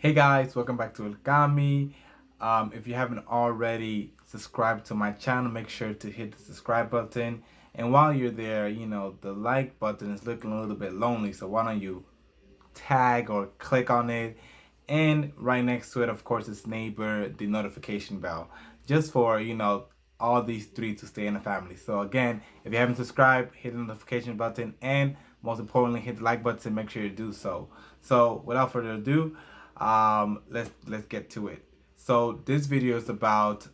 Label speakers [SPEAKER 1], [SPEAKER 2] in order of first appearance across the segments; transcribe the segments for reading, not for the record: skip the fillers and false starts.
[SPEAKER 1] Hey guys, welcome back to Ilkami. If you haven't already subscribed to my channel, make sure to hit the subscribe button. And while you're there, the like button is looking a little bit lonely, so why don't you tag or click on it? And right next to it, of course, is neighbor, the notification bell, just for, all these three to stay in the family. So again, if you haven't subscribed, hit the notification button, and most importantly, hit the like button. Make sure you do so. So without further ado, let's get to it. So this video is about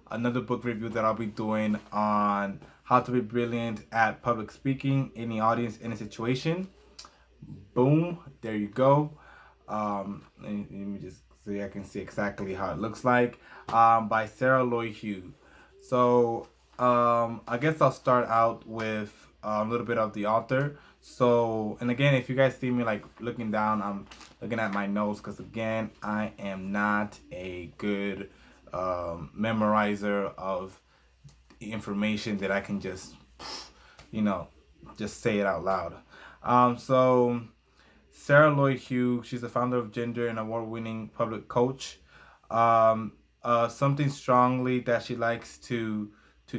[SPEAKER 1] another book review that I'll be doing on how to be brilliant at public speaking in the audience in a situation. Boom, there you go. Let me just so I can see exactly how it looks like. By Sarah Lloyd-Hughes. So I guess I'll start out with a little bit of the author. So, and again, if you guys see me like looking down, I'm looking at my notes because again, I am not a good memorizer of information that I can you know, just say it out loud. So Sarah Lloyd-Hughes, she's the founder of Gender and award-winning public coach. Something strongly that she likes to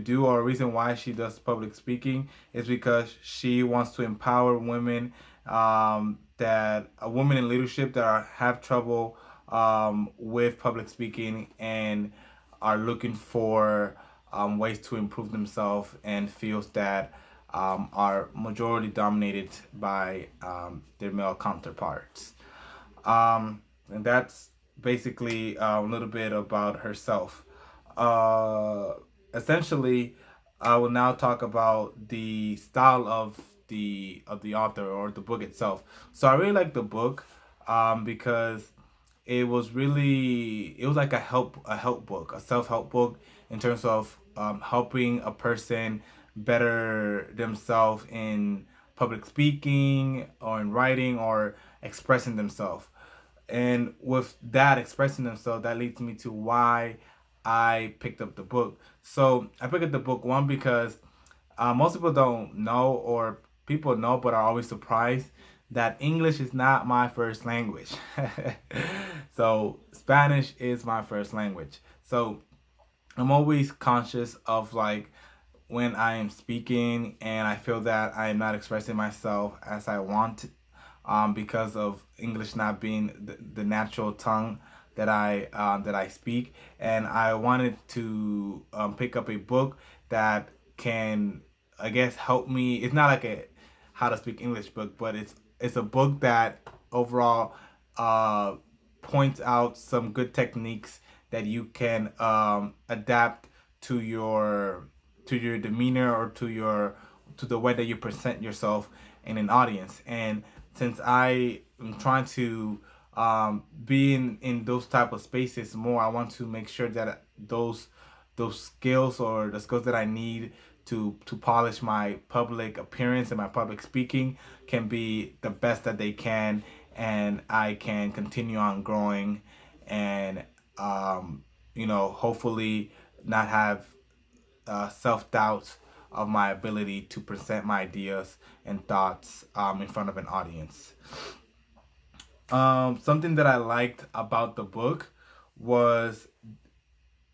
[SPEAKER 1] do, or a reason why she does public speaking, is because she wants to empower women, that women in leadership that have trouble with public speaking and are looking for ways to improve themselves and feels that are majority dominated by their male counterparts. And that's basically a little bit about herself. Essentially, I will now talk about the style of the author or the book itself. So I really like the book because it was like a help book, a self-help book in terms of helping a person better themselves in public speaking or in writing or expressing themselves. And with that expressing themselves, that leads me to why I picked up the book. So I picked up the book one because most people don't know, or people know but are always surprised that English is not my first language. So Spanish is my first language. So I'm always conscious of like when I am speaking and I feel that I am not expressing myself as I want, because of English not being the natural tongue that I speak. And I wanted to pick up a book that can, I guess, help me. It's not like a how to speak English book, but it's a book that overall uh, points out some good techniques that you can adapt to your demeanor or to the way that you present yourself in an audience. And since I am trying to be in those type of spaces more, I want to make sure that those skills or the skills that I need to polish my public appearance and my public speaking can be the best that they can, and I can continue on growing and hopefully not have self-doubt of my ability to present my ideas and thoughts in front of an audience. Something that I liked about the book was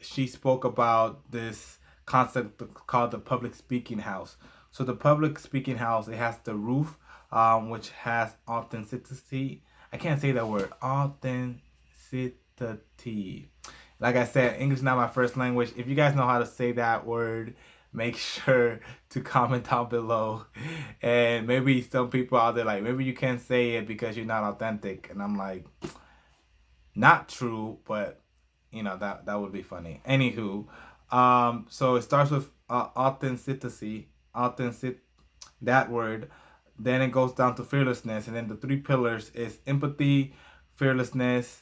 [SPEAKER 1] she spoke about this concept called the public speaking house. So the public speaking house, it has the roof, which has authenticity. I can't say that word, authenticity. Like I said, English is not my first language. If you guys know how to say that word, make sure to comment down below. And maybe some people out there like, maybe you can't say it because you're not authentic. And I'm like, not true, but that would be funny. Anywho, so it starts with authenticity, that word. Then it goes down to fearlessness, and then the three pillars is empathy, fearlessness.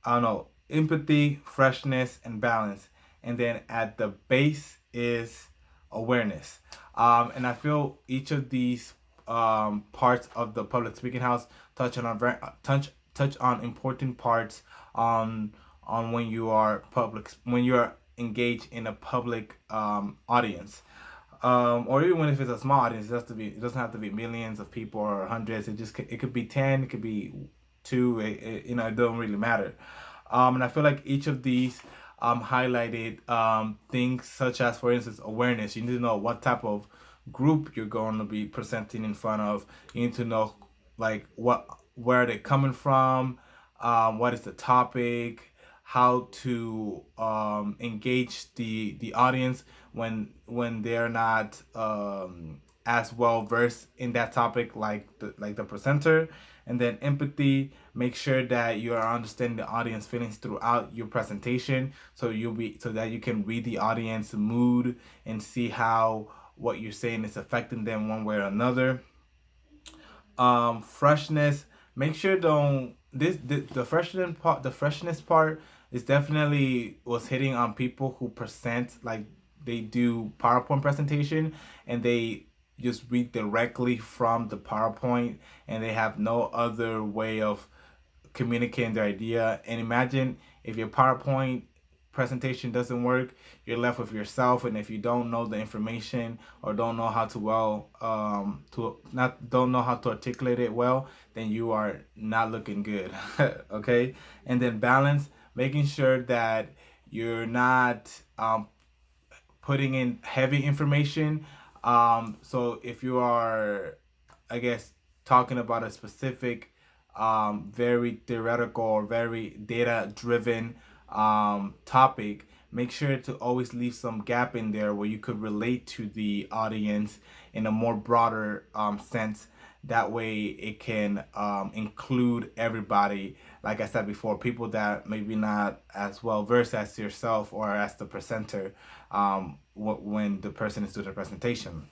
[SPEAKER 1] I don't know, empathy, freshness, and balance. And then at the base is awareness. And I feel each of these parts of the public speaking house touch on important parts on when you are engaged in a public audience. Or even if it's a small audience, it doesn't have to be millions of people or hundreds. It could be 10, it could be two, it don't really matter. And I feel like each of these highlighted things such as, for instance, awareness. You need to know what type of group you're going to be presenting in front of. You need to know like where they're coming from, what is the topic, how to engage the audience when they're not as well versed in that topic like the presenter. And then empathy, make sure that you are understanding the audience feelings throughout your presentation, so that you can read the audience mood and see how what you're saying is affecting them one way or another. Freshness, make sure don't this the freshness part is definitely was hitting on people who present like they do PowerPoint presentation and they just read directly from the PowerPoint and they have no other way of communicating their idea. And imagine if your PowerPoint presentation doesn't work, you're left with yourself. And if you don't know the information or don't know how to to not don't know how to articulate it well, then you are not looking good. Okay. And then balance, making sure that you're not putting in heavy information. So if you are, I guess, talking about a specific, very theoretical or very data driven topic, make sure to always leave some gap in there where you could relate to the audience in a more broader sense. That way it can include everybody. Like I said before, people that maybe not as well versed as yourself or as the presenter when the person is doing the presentation.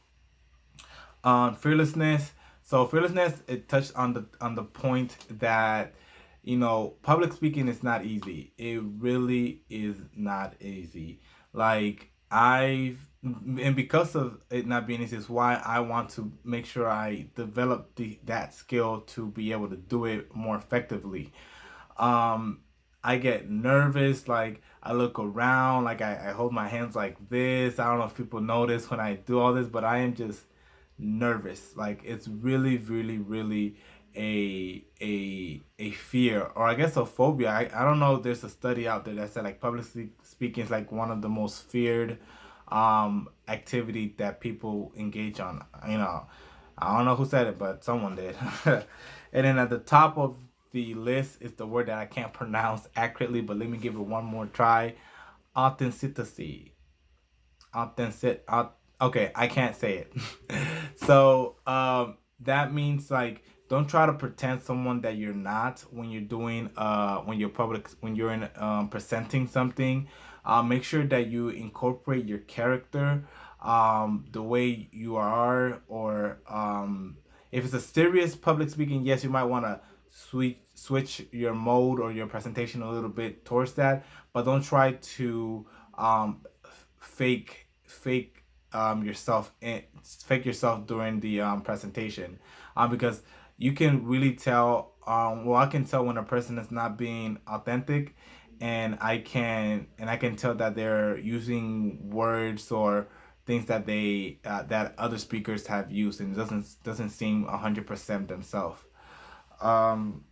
[SPEAKER 1] Fearlessness. So fearlessness, it touched on the point that public speaking is not easy. It really is not easy. Like I've and because of it not being easy is why I want to make sure I develop that skill to be able to do it more effectively. um I get nervous, like I look around, like I hold my hands like this. I don't know if people notice when I do all this, but I am just nervous. Like it's really, really, really a fear, or I guess a phobia. I don't know if there's a study out there that said like public speaking is like one of the most feared activity that people engage on. I don't know who said it, but someone did. And then at the top of the list is the word that I can't pronounce accurately, but let me give it one more try. Authenticity. Authentic. Okay, I can't say it. So that means like don't try to pretend someone that you're not when you're doing when you're in presenting something. Make sure that you incorporate your character, the way you are, or if it's a serious public speaking, yes, you might want to switch your mode or your presentation a little bit towards that, but don't try to fake yourself and fake yourself during the presentation, because you can really tell. Well, I can tell when a person is not being authentic, and I can tell that they're using words or things that that other speakers have used, and it doesn't seem 100% themselves. Um,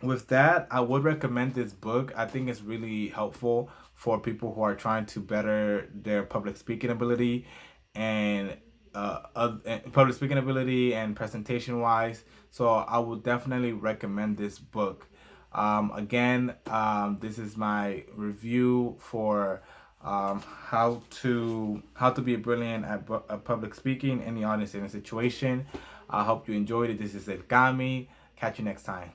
[SPEAKER 1] with that, I would recommend this book. I think it's really helpful for people who are trying to better their public speaking ability and public speaking ability and presentation wise. So I would definitely recommend this book. Again, this is my review for how to be brilliant at public speaking in the audience in a situation. I hope you enjoyed it. This is El Kami. Catch you next time.